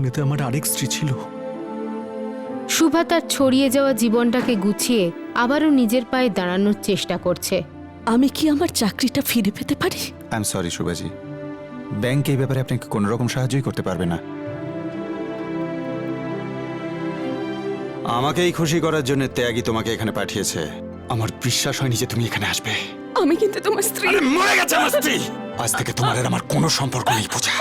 পুনেতে আমার আরেক স্ত্রী ছিল। শুভা তার ছড়িয়ে যাওয়া জীবনটাকে গুছিয়ে আবারও নিজের পায়ে দাঁড়ানোর চেষ্টা করছে। আমি কি আমার চাকরিটা ফিরে পেতে পারি? আই এম সরি শুভাজি, ব্যাংক এই ব্যাপারে আপনাকে কোনো রকম সাহায্যই করতে পারবে না। আমাকেই খুশি করার জন্য ত্যাগী তোমাকে এখানে পাঠিয়েছে। আমার বিশ্বাস হয়নি যে তুমি এখানে আসবে। আমি কিন্তু তোমার স্ত্রী। আরে মরে গেছে আমার স্ত্রী। আজ থেকে তোমার আর আমার কোনো সম্পর্ক নেই পূজা।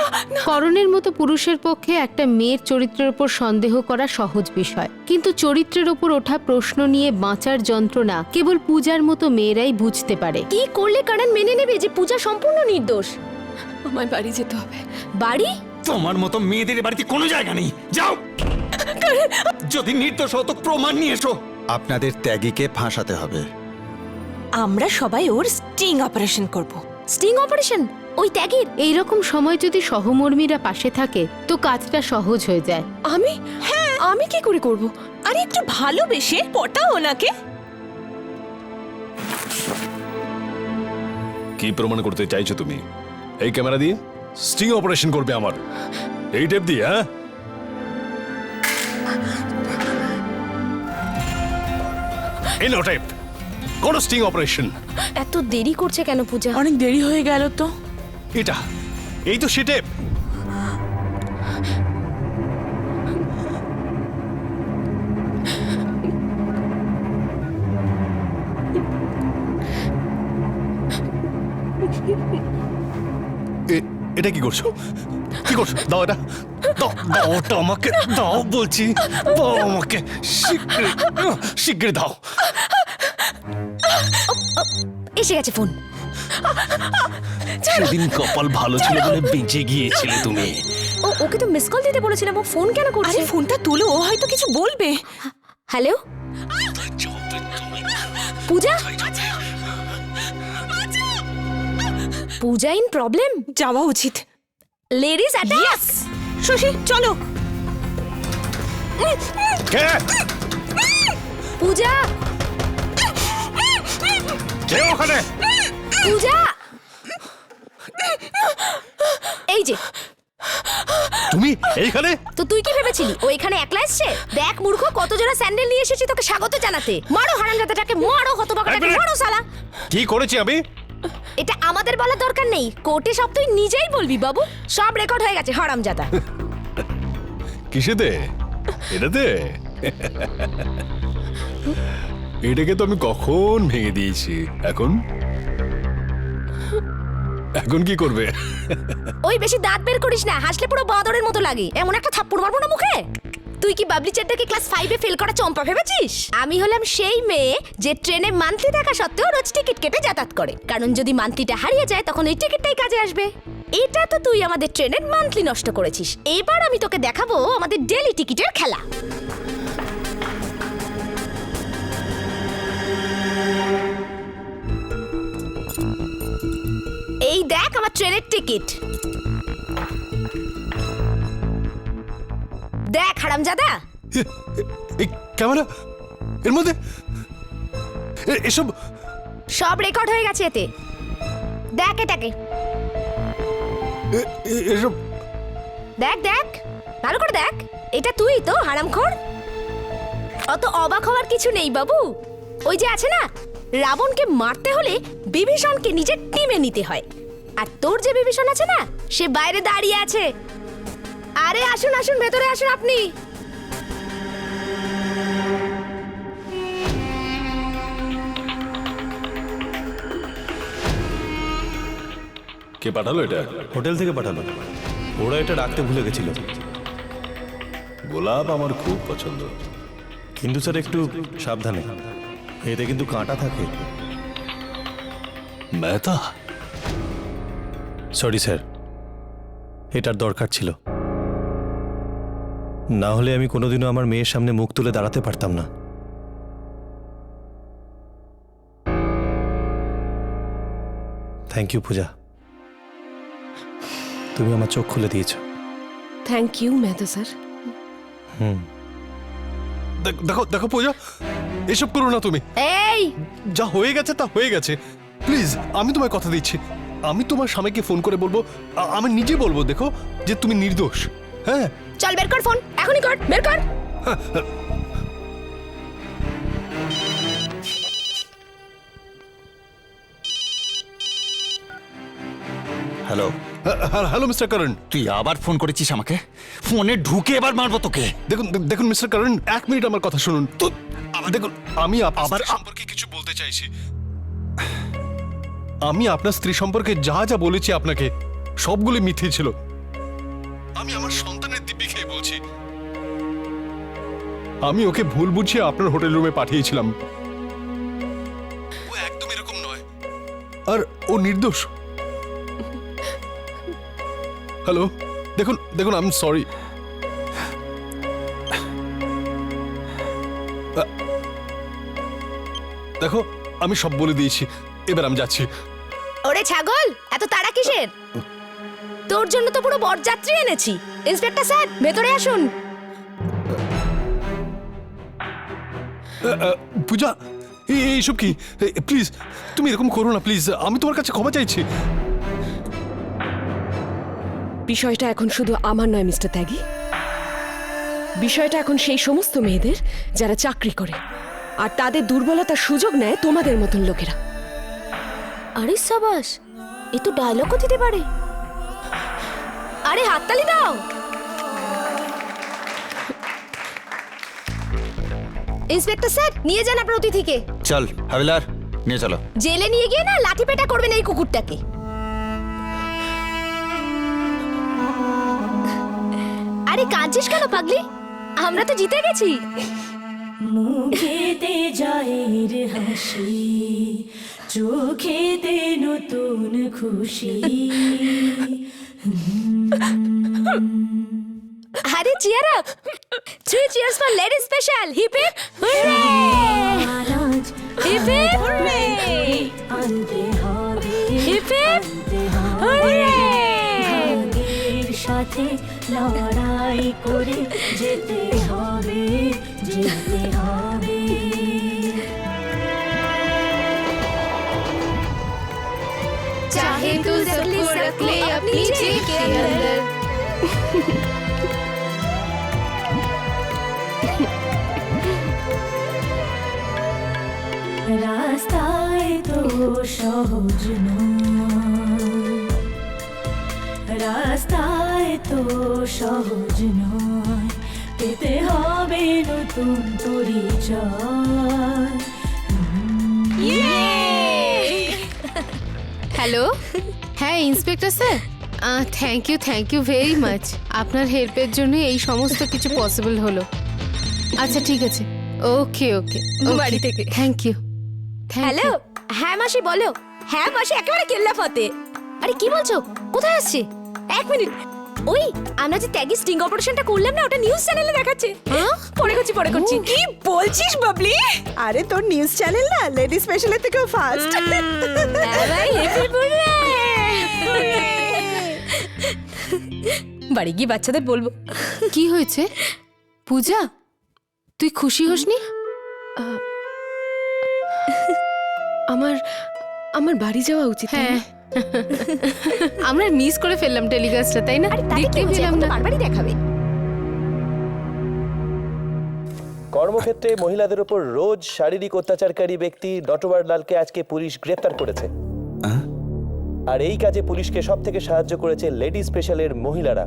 করণের মতো পুরুষের পক্ষে একটা মেয়ের চরিত্রের উপর সন্দেহ করা সহজ বিষয়, কিন্তু চরিত্রের উপর ওঠা প্রশ্ন নিয়ে বাঁচার যন্ত্রণা কেবল পূজার মতো মেয়েরাই বুঝতে পারে। কি করলে কারণ মেনে নেবে যে পূজা সম্পূর্ণ নির্দোষ? আমায় বাড়ি যেতে হবে। বাড়ি? তোমার মতো মেয়েদের বাড়িতে কোনো জায়গা নেই, যাও। যদি নির্দোষ হও তো প্রমাণ নিয়ে এসো। আপনাদের ত্যাগীকে ফাঁসাতে হবে। আমরা সবাই ওর স্টিং অপারেশন করব। Sting operation? ওই ত্যাগীর? এইরকম সময় যদি সহমর্মীরা পাশে থাকে তো কাজটা সহজ হয়ে যায়। আমি? হ্যাঁ, আমি কি করে করব? আরে একটু ভালোবেসে পটাও ওনাকে। কি প্রমাণ করতে চাইছো তুমি? এই ক্যামেরা দিয়ে স্টিং অপারেশন করবে আমার? এই টেপ দিয়ে? হ্যাঁ, এই নো টেপ। কোন স্টিং অপারেশন? এত দেরি করছে কেন পূজা? অনেক দেরি হয়ে গেল তো। এটা এই তো সে টেপ। এটা কি করছো? কি করছো? দাও এটা, দাও, দাও ওটা আমাকে, দাও বলছি, দাও আমাকে, শিগগির দাও। এসে গেছে ফোন। সেদিন কপাল ভালো ছিল বলে বেঁচে গিয়েছিলে তুমি। ওকে তো মিস কল দিতে বলেছিলাম, ও ফোন কেন করছে? আরে ফোনটা তুলো, ও হয়তো কিছু বলবে। Hello Puja? Puja in problem? যাওয়া উচিত। Ladies attack. শশী চলো। কে? পূজা, কে ওখানে? পূজা এই যে। তুমি এইখানে? তো তুই কি ভেবেছিলি ও এখানে একলা এসছে? দেখ মূর্খ, কত জোড়া স্যান্ডেল নিয়ে এসেছি তোকে স্বাগত জানাতে। মারো হারামজাদাটাকে, মারো হতভাগাটাকে, মারো শালা। কি করেছি আমি? এটা আমাদের বলার দরকার নেই, কোর্টে সব তুই নিজেই বলবি বাবু। সব রেকর্ড হয়ে গেছে হারামজাদা। কিসেতে? এটাতে? এটাকে তো আমি কখন ভেঙে দিয়েছি। এখন এখন কি করবে? ওই বেশি দাঁত বের করিস না, হাসলে পুরো বাঁদরের মতো লাগে। এমন একটা থাপ্পড় মারবো না মুখে। তুই কি বাবলি চ্যাটাকে ক্লাস 5-এ ফেল করা চম্পা ভেবেছিস? আমি হলাম সেই মেয়ে যে ট্রেনে মান্থলি থাকা সত্ত্বেও রোজ টিকিট কেটে যাতায়াত করে, কারণ যদি মান্থলিটা হারিয়ে যায় তখন ওই টিকিটটাই কাজে আসবে। এটা তো তুই আমাদের ট্রেনের মান্থলি নষ্ট করেছিস। এবার আমি তোকে দেখাবো আমাদের ডেলি টিকিটের খেলা। এই দেখ আমার ট্রেনের টিকিট। দেখ হারামজাদা। এই ক্যামেরা এর মধ্যে এসব সব রেকর্ড হয়ে গেছে এতে। দেখ এটাকে, এসব দেখ দেখ ভালো করে দেখ। এটা তুই তো হারামখোর? অত অবাক হওয়ার কিছু নেই বাবু। ওই যে আছে না, রাবণকে মারতে হলে বিভীষণকে নিজের টিমে নিতে হয়। আর তোর যে বিভীষণ আছে না, সে বাইরে দাঁড়িয়ে আছে। আরে আসুন আসুন, ভেতরে আসুন আপনি। কে পাঠালো এটা? হোটেল থেকে পাঠালো, ওরা এটা রাখতে ভুলে গেছিল। গোলাপ আমার খুব পছন্দ, কিন্তু স্যার একটু সাবধানে, এতে কিন্তু কাঁটা থাকে। মেহতা, সরি স্যার, এটার দরকার ছিল, না হলে আমি কোনোদিনও আমার মেয়ের সামনে মুখ তুলে দাঁড়াতে পারতাম না। থ্যাংক ইউ পূজা, তুমি আমার চোখ খুলে দিয়েছো। Thank you Mehta sir. দেখো দেখো পূজা, এসব করো না তুমি। এই যা হয়ে গেছে তা হয়ে গেছে। প্লিজ, আমি তোমায় কথা দিচ্ছি, আমি তোমার স্বামীকে ফোন করে বলবো, আমি নিজে বলবো দেখো যে তুমি নির্দোষ। হ্যাঁ, চল বের কর ফোন, এখনই কর, বের কর। হ্যালো, হ্যালো মিস্টার করণ। তুই আবার ফোন করেছিস আমাকে? ফোনে ঢুকে এবার মারবো তোকে। দেখুন মিস্টার করণ, 1 মিনিট আমার কথা শুনুন তো। দেখুন, আমি আবার সম্পর্কে কিছু বলতে চাইছি। আমি আপনার স্ত্রী সম্পর্কে যা যা বলেছি আপনাকে, সবগুলো মিথ্যে ছিল। আমি আমার সন্তানের দিব্যি খেয়ে বলছি, আমি ওকে ভুল বুঝিয়ে আপনার হোটেল রুমে পাঠিয়েছিলাম। ও একদম এরকম নয়, আর ও নির্দোষ। হ্যালো, দেখুন আই এম সরি। দেখো, আমি সব বলে দিয়েছি, এবার আমি যাচ্ছি। ওরে ছাগল, এত তাড়া কিসের? তোর জন্য তো পুরো বরযাত্রী এনেছি। ইন্সপেক্টর স্যার, ভেতরে আসুন। পূজা, এইসব কি? প্লিজ তুমি এরকম করো না, প্লিজ। আমি তোমার কাছে ক্ষমা চাইছি। বিষয়টা এখন শুধু আমার নয় মিস্টার ত্যাগী, বিষয়টা এখন সেই সমস্ত মেয়েদের যারা চাকরি করে আর তাদের দুর্বলতার সুযোগ নেয় তোমাদের মতন লোকেরা। আরে সাবাস, এ তো ডায়লগও দিতে পারে। আরে হাততালি দাও। ইন্সপেক্টর স্যার, নিয়ে যান আপনার অতিথিকে। চল হাবিলার, নিয়ে চলো। জেলে নিয়ে গিয়ে না লাঠি পেটা করবেন এই কুকুরটাকে। আরে কাঁদছিস কেন পাগলি? আমরা তো জিতে গেছি। মুখেতে জয়ের হাসি, চোখেতে নতুন খুশি। আরে cheer up, 3 cheers for lady special. Hip hip hurray, আজ হিপ হিপ হুররে, আনতে হবে, হিপ হিপ আনতে হবে। হুররে। ভাগ্যের সাথে লড়াই করে যেতে হবে, যেতে হবে। चाहे तो सबको रख ले अपनी जेब के अंदर। রাস্তায় তো সহজ নয়, রাস্তায় তো সহজ নয়, পেতে হবে নতুন পরিচয়। হ্যালো, হ্যাঁ inspector sir, thank you very much. আপনার হেল্পের জন্য এই সমস্ত কিছু পসিবল হলো। আচ্ছা ঠিক আছে, ওকে ওকে, বাড়ি থেকে। Thank you. হ্যালো, হ্যাঁ মাসি বলো। হ্যাঁ মাসি, একেবারে কেল্লা ফতে। আরে কি বলছো? কোথায় আসছে? 1 মিনিট। ওই আমরা যে ত্যাগী স্টিং অপারেশনটা করলাম না, ওটা নিউজ চ্যানেলে দেখাচ্ছে। হ্যাঁ, পরে করছি। কি বলছিস বাবলি? আরে তোর নিউজ চ্যানেল না লেডি স্পেশালের থেকেও ফাস্ট। হ্যাঁ ভাই, হেপি হুররে। বাড়ি গিয়ে বাচ্চাদের বলবো। কি হয়েছে পূজা, তুই খুশি হসনি? আমার বাড়ি যাওয়া উচিত। হ্যাঁ, আমরা মিস করে ফেললাম টেলিকাস্টটা, তাই না? আরে তাই কি দেখতে হয়েছে? পেলাম এখন তো না। বারবারই দেখাবে। কর্মক্ষেত্রে মহিলাদের উপর রোজ শারীরিক অত্যাচারকারী ব্যক্তি নটবর লালকে আজকে পুলিশ গ্রেফতার করেছে। আর এই কাজে পুলিশকে সব থেকে সাহায্য করেছে লেডি স্পেশালের মহিলারা।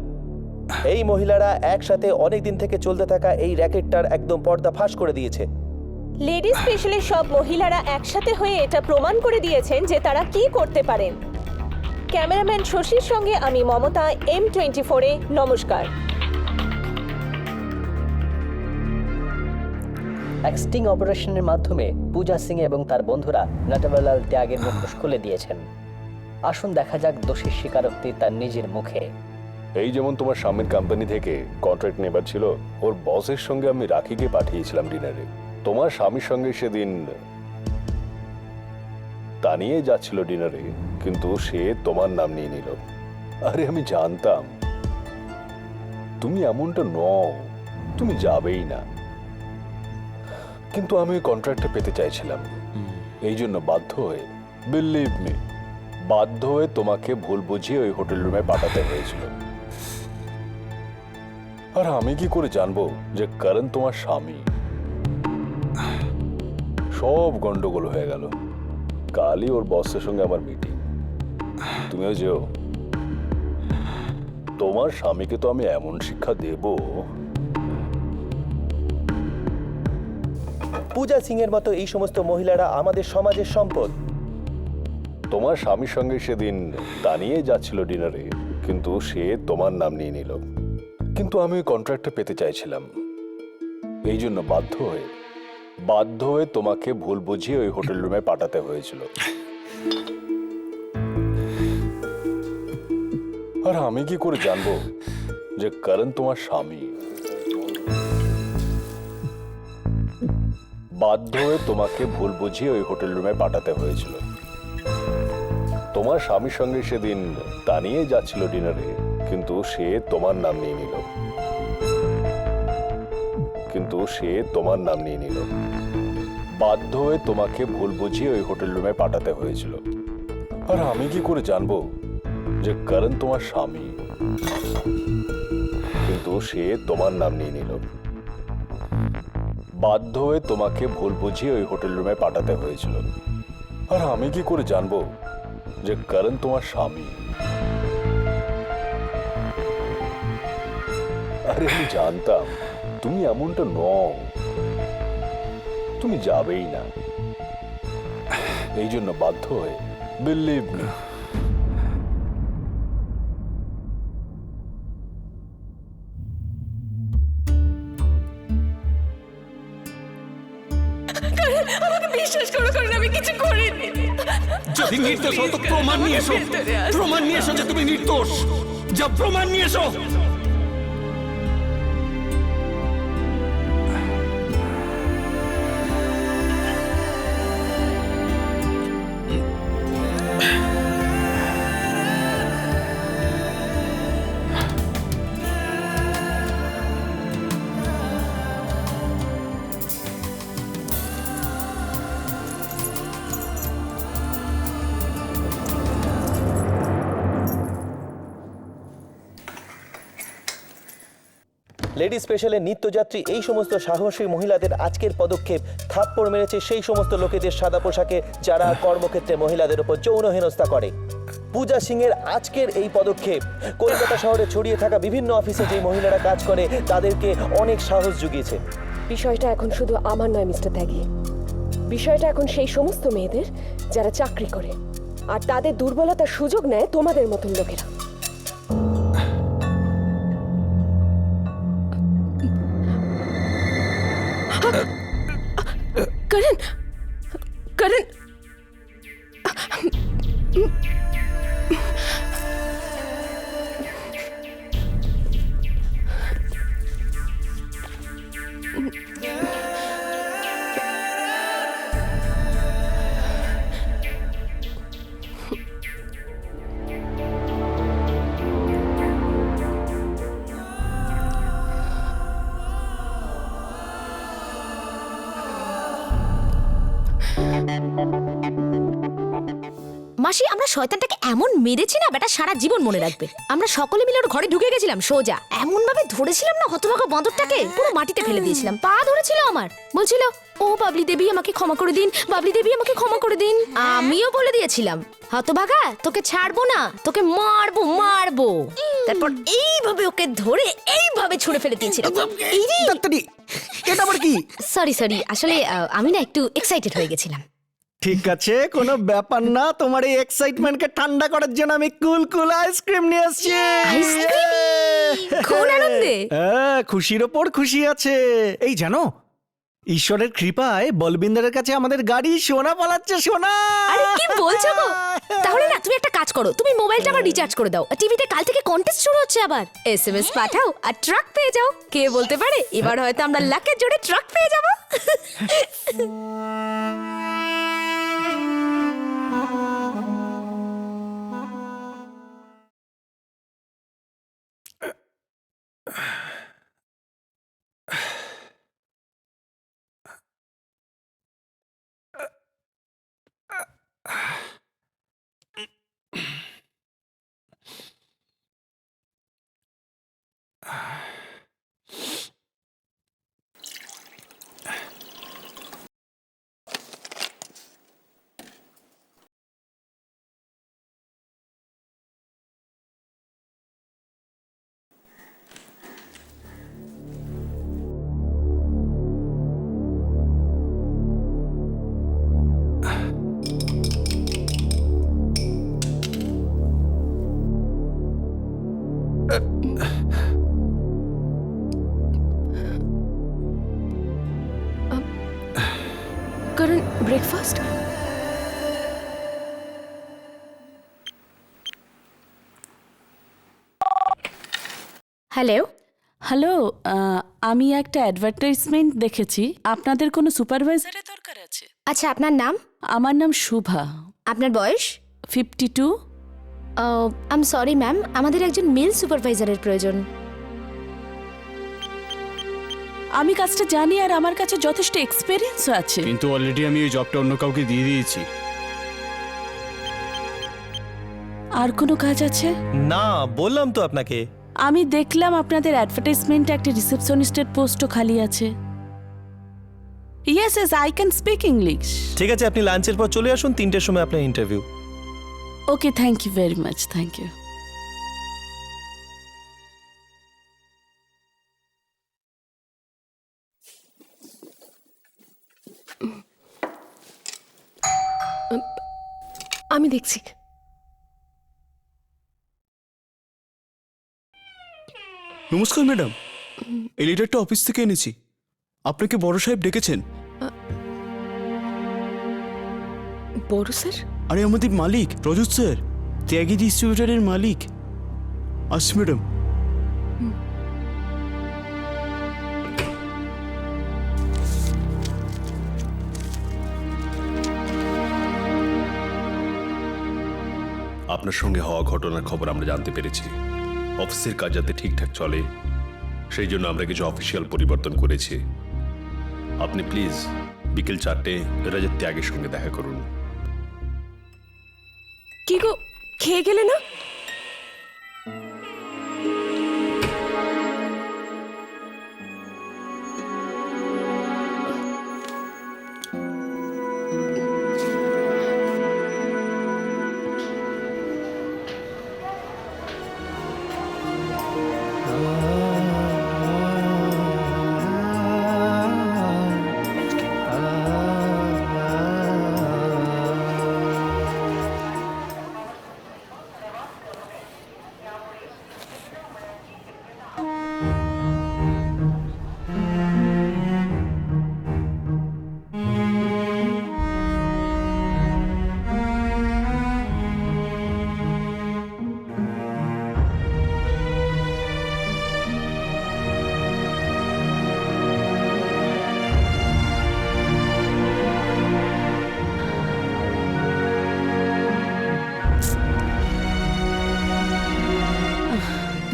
এই মহিলারা একসাথে অনেক দিন থেকে চলতে থাকা এই র্যাকেটটার একদম পর্দাফাশ করে দিয়েছে। লেডি স্পেশালের সব মহিলারা একসাথে হয়ে এটা প্রমাণ করে দিয়েছেন যে তারা কি করতে পারেন। ক্যামেরাম্যান শশীর সঙ্গে আমি মমতা, M24-এ নমস্কার। এক স্টিং অপারেশনের মাধ্যমে পূজা সিং এবং তার বন্ধুরা নটবরলাল ত্যাগের মুখোশ খুলে দিয়েছেন। আসুন দেখা যাক দোষীর স্বীকারোক্তি তার নিজের মুখে। এই যেমন তোমার স্বামীর কোম্পানি থেকে কন্ট্রাক্ট নেবার ছিল, ওর বসের সঙ্গে আমি রাখিকে পাঠিয়েছিলাম ডিনারে। তোমার স্বামীর সঙ্গে সেদিন তা নিয়ে যাচ্ছিল ডিনারে, কিন্তু সে তোমার নাম নিয়ে নিল। আরে আমি জানতাম তুমি এমনটা নও, তুমি যাবেই না, কিন্তু আমি ওই কন্ট্রাক্টটা পেতে চাইছিলাম। এই জন্য বাধ্য হয়ে, বিলিভ মি, বাধ্য হয়ে তোমাকে ভুল বুঝিয়ে ওই হোটেল রুমে পাঠাতে হয়েছিল। আর আমি কি করে জানবো যে করণ তোমার স্বামী? সব গন্ডগোল হয়ে গেল। কালই ওর বসের সঙ্গে আমার মিটিং। তুমিও যেও। তোমার স্বামীকে তো আমি এমন শিক্ষা দেব। পূজা সিং এর মতো এই সমস্ত মহিলারা আমাদের সমাজের সম্পদ। তোমার স্বামীর সঙ্গে সেদিন দানিয়ে যাচ্ছিল ডিনারে, কিন্তু সে তোমার নাম নিয়ে নিল। কিন্তু আমি ওই কন্ট্রাক্টটা পেতে চাইছিলাম, এই জন্য বাধ্য হয়ে তোমাকে ভুল বুঝিয়ে ওই হোটেল রুমে পাঠাতে হয়েছিল। আর আমি কি করে জানবো যে করণ তোমার স্বামী? বাধ্য হয়ে তোমাকে ভুল বুঝিয়ে ওই হোটেল রুমে পাঠাতে হয়েছিল। তোমার স্বামীর সঙ্গে সেদিন দানিয়ে যাচ্ছিল ডিনারে, কিন্তু সে তোমার নাম নিয়ে নিল। বাধ্য হয়ে তোমাকে ভুল বুঝিয়ে ওই হোটেল রুমে পাঠাতে হয়েছিল। আর আমি কি করে জানবো যে করণ তোমার স্বামী? কিন্তু সে তোমার নাম নিয়ে নিল। বাধ্য হয়ে তোমাকে ভুল বুঝিয়ে ওই হোটেল রুমে পাঠাতে হয়েছিল। আর আমি কি করে জানবো যে করণ তোমার স্বামী? আরে আমি জানতাম তুমি এমনটা নও, তুমি যাবেই না। এই জন্য বাধ্য হয়ে, বিলিভ মি। আমাকে বিশ্বাস করো, কারণ আমি কিছু করিনি। যদি নির্দোষ হও তো প্রমাণ নিয়ে এসো। প্রমাণ নিয়ে এসো যে তুমি নির্দোষ। যা প্রমাণ নিয়ে এসো। লেডি স্পেশালের নিত্যযাত্রী এই সমস্ত সাহসী মহিলাদের আজকের পদক্ষেপ থাপ্পড় মেরেছে সেই সমস্ত লোকেদের সাদা পোশাকে যারা কর্মক্ষেত্রে মহিলাদের উপর যৌন হেনস্থা করে। পূজা সিং এর আজকের এই পদক্ষেপ কলকাতা শহরে ছড়িয়ে থাকা বিভিন্ন অফিসে যে মহিলারা কাজ করে তাদেরকে অনেক সাহস জুগিয়েছে। বিষয়টা এখন শুধু আমার নয় মিস্টার ত্যাগী, বিষয়টা এখন সেই সমস্ত মেয়েদের যারা চাকরি করে আর তাদের দুর্বলতার সুযোগ নেয় তোমাদের মতন লোকেরা। করণ, করণ, মাসি, আমরা শয়তানটাকে এমন মেরেছি না বেটা সারা জীবন মনে রাখবে। আমরা সকলে মিলে ওর ঘরে ঢুকে গেছিলাম সোজা, এমন ভাবে ধরেছিলাম না হতভাগা বাঁদরটাকে, পুরো মাটিতে ফেলে দিয়েছিলাম। পা ধরেছিল আমার, বলছিল ও বাবলি দেবী আমাকে ক্ষমা করে দিন, বাবলি দেবী আমাকে ক্ষমা করে দিন। আমিও বলে দিয়েছিলাম হতভাগা তোকে ছাড়বো না, তোকে মারবো মারবো। তারপর এইভাবে ওকে ধরে এইভাবে ছুঁড়ে ফেলে দিয়েছিলাম। এটা আবার কি? সরি সরি, আসলে আমি না একটু এক্সাইটেড হয়ে গেছিলাম। ঠিক আছে, কোনো ব্যাপার না। তোমার এই এক্সাইটমেন্টকে ঠান্ডা করার জন্য আমি কুল কুল আইসক্রিম নিয়ে এসেছি। আইসক্রিম? কোন আনন্দে? হ্যাঁ, খুশির ওপর খুশি আছে। এই জানো, ঈশ্বরের কৃপায় বলবিন্দরের কাছে আমাদের গাড়ি সোনা পালাচ্ছে। সোনা! আরে কি বলছো গো? তাহলে না তুমি একটা কাজ করো, তুমি মোবাইলটা আবার রিচার্জ করে দাও। টিভিতে কাল থেকে কন্টেস্ট শুরু হচ্ছে, আবার এসএমএস পাঠাও আর ট্রাক পেয়ে যাও। কে বলতে পারে এবার হয়তো আমরা লাকের জোরে ট্রাক পেয়ে যাব। ব্রেকফাস্ট? হ্যালো, হ্যালো, আমি একটা অ্যাডভার্টাইজমেন্ট দেখেছি, আপনাদের কোনো সুপারভাইজারের দরকার আছে? আচ্ছা আপনার নাম? আমার নাম শুভা, আপনার বয়স? 52। আই এম সরি ম্যাম, আমাদের একজন মেল সুপারভাইজারের প্রয়োজন। আমি কাজটা জানি আর আমার কাছে যথেষ্ট এক্সপেরিয়েন্সও আছে। কিন্তু অলরেডি আমি এই জবটা অন্য কাউকে দিয়ে দিয়েছি। আর কোনো কাজ আছে? না, বললাম তো আপনাকে। আমি দেখলাম আপনাদের অ্যাডভার্টাইজমেন্টে একটা রিসেপশনিস্টের পোস্টও খালি আছে। Yes yes, I can speak English. ঠিক আছে, আপনি লাঞ্চের পর চলে আসুন, 3টের সময় আপনার interview. Okay, thank you very much, thank you. আমি দেখছি। নমস্কার ম্যাডাম, এই লেটারটা অফিস থেকে এনেছি। আপনাকে বড় সাহেব ডেকেছেন। বড় স্যার? আরে আমাদের মালিক রজত স্যার, ত্যাগী ডিস্ট্রিবিউটারের মালিক। আসছি ম্যাডাম। আপনার সঙ্গে হওয়া ঘটনার খবর আমরা জানতে পেরেছি। অফিসের কাজ যাতে ঠিকঠাক চলে সেই জন্য আমরা কিছু অফিসিয়াল পরিবর্তন করেছি। আপনি প্লিজ বিকেল 4টে রজত ত্যাগের সঙ্গে দেখা করুন। কি গো, খেয়ে গেলে না?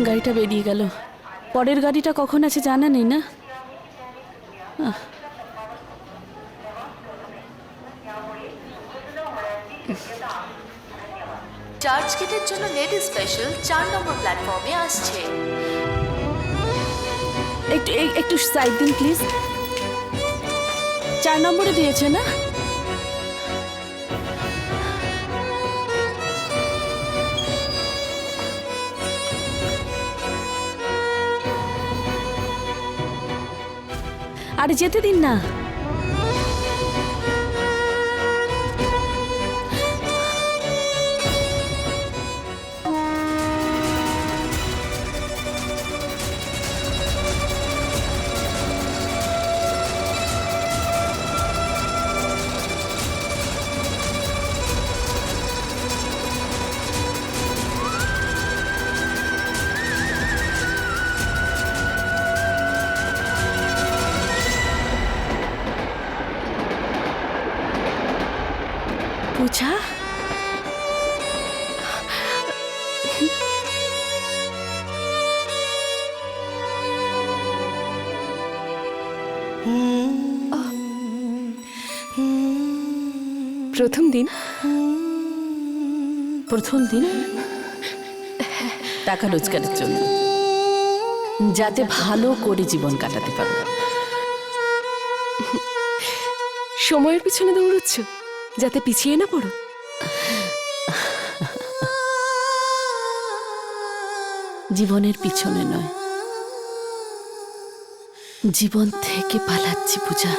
গাড়িটা বেরিয়ে গেল। পরের গাড়িটা কখন আছে জানা নেই না? চার্জ গেটের জন্য লেডি স্পেশাল 4 নম্বর প্ল্যাটফর্মে আসছে। একটু সাইড দিন প্লিজ। 4 নম্বরে দিয়েছে না? আরে যেতে দিন না। পূজা, প্রথম দিন? প্রথম দিন টাকা রোজগারের জন্য, যাতে ভালো করে জীবন কাটাতে পারো। সময়ের পিছনে দৌড়চ্ছ যাতে পিছিয়ে না পড়ো। জীবনের পিছনে নয়, জীবন থেকে পালাচ্ছি পূজা।